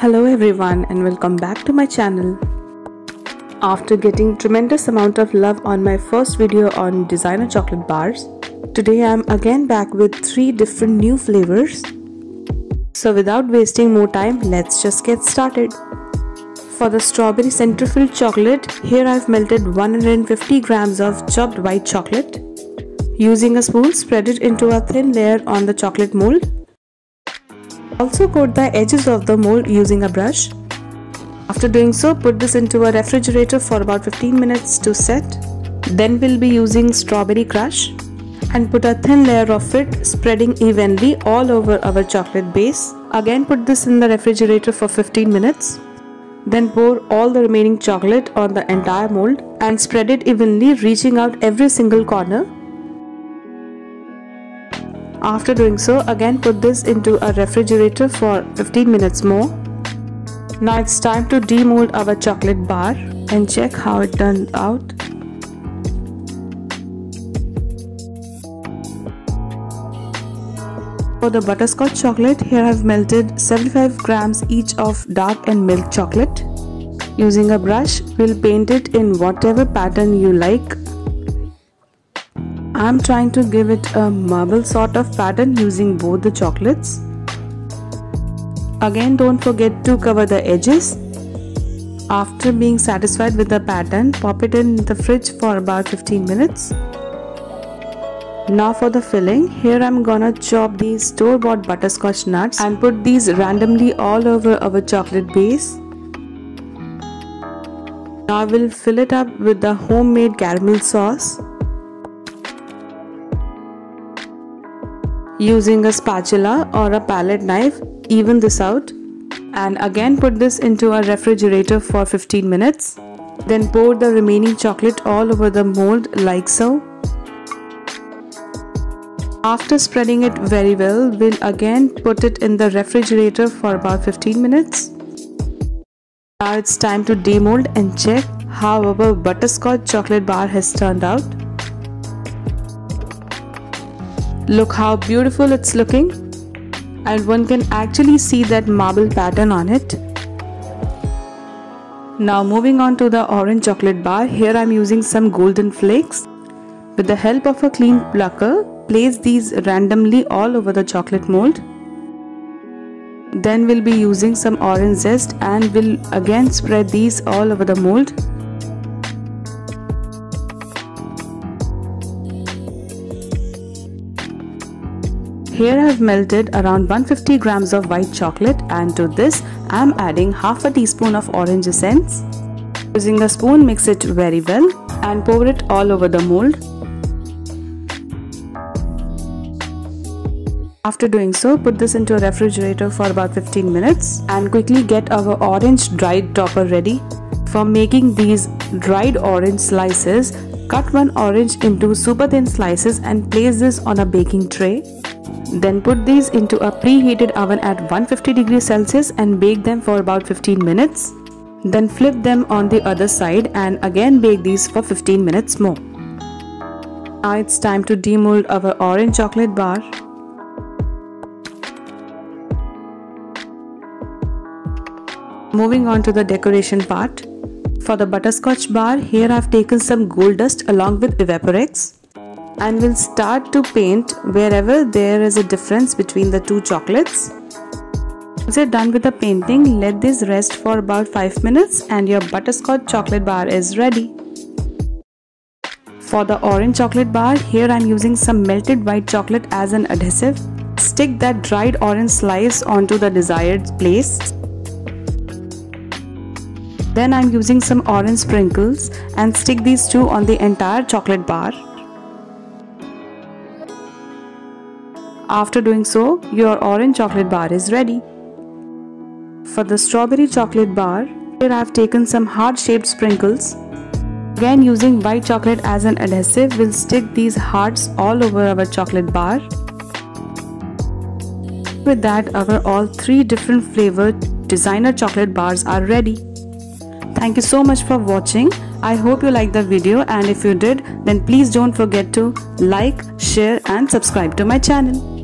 Hello everyone and welcome back to my channel. After getting tremendous amount of love on my first video on designer chocolate bars, today I am again back with 3 different new flavors. So without wasting more time, let's just get started. For the strawberry center-filled chocolate, here I've melted 150 grams of chopped white chocolate. Using a spoon, spread it into a thin layer on the chocolate mold. Also coat the edges of the mold using a brush. After doing so, put this into a refrigerator for about 15 minutes to set. Then we'll be using strawberry crush and put a thin layer of it, spreading evenly all over our chocolate base. Again, put this in the refrigerator for 15 minutes. Then pour all the remaining chocolate on the entire mold and spread it evenly, reaching out every single corner. After doing so, again put this into a refrigerator for 15 minutes more. Now it's time to demold our chocolate bar and check how it turned out. For the butterscotch chocolate, here I've melted 75 grams each of dark and milk chocolate. Using a brush, we'll paint it in whatever pattern you like. I'm trying to give it a marble sort of pattern using both the chocolates. Again, don't forget to cover the edges. After being satisfied with the pattern, pop it in the fridge for about 15 minutes. Now for the filling, here I'm gonna chop these store-bought butterscotch nuts and put these randomly all over our chocolate base. Now we'll fill it up with the homemade caramel sauce. Using a spatula or a palette knife, even this out, and again put this into a refrigerator for 15 minutes. Then pour the remaining chocolate all over the mold like so. After spreading it very well, we'll again put it in the refrigerator for about 15 minutes. Now it's time to demold and check how our butterscotch chocolate bar has turned out. Look how beautiful it's looking, and one can actually see that marble pattern on it. Now moving on to the orange chocolate bar, here I'm using some golden flakes. With the help of a clean plucker, place these randomly all over the chocolate mold. Then we'll be using some orange zest and we'll again spread these all over the mold. Here I have melted around 150 grams of white chocolate, and to this I am adding half a teaspoon of orange essence. Using a spoon, mix it very well and pour it all over the mold. After doing so, put this into a refrigerator for about 15 minutes and quickly get our orange dried topper ready. For making these dried orange slices, cut one orange into super thin slices and place this on a baking tray. Then put these into a preheated oven at 150 degrees Celsius and bake them for about 15 minutes. Then flip them on the other side and again bake these for 15 minutes more. Now it's time to demold our orange chocolate bar. Moving on to the decoration part. For the butterscotch bar, here I've taken some gold dust along with Evaporex. And we'll start to paint wherever there is a difference between the two chocolates. Once you're done with the painting, let this rest for about 5 minutes and your butterscotch chocolate bar is ready. For the orange chocolate bar, here I'm using some melted white chocolate as an adhesive. Stick that dried orange slice onto the desired place. Then I'm using some orange sprinkles and stick these two on the entire chocolate bar. After doing so, your orange chocolate bar is ready. For the strawberry chocolate bar, here I have taken some heart-shaped sprinkles. Again, using white chocolate as an adhesive, we'll stick these hearts all over our chocolate bar. With that, our all 3 different flavored designer chocolate bars are ready. Thank you so much for watching. I hope you liked the video, and if you did, then please don't forget to like, share and subscribe to my channel.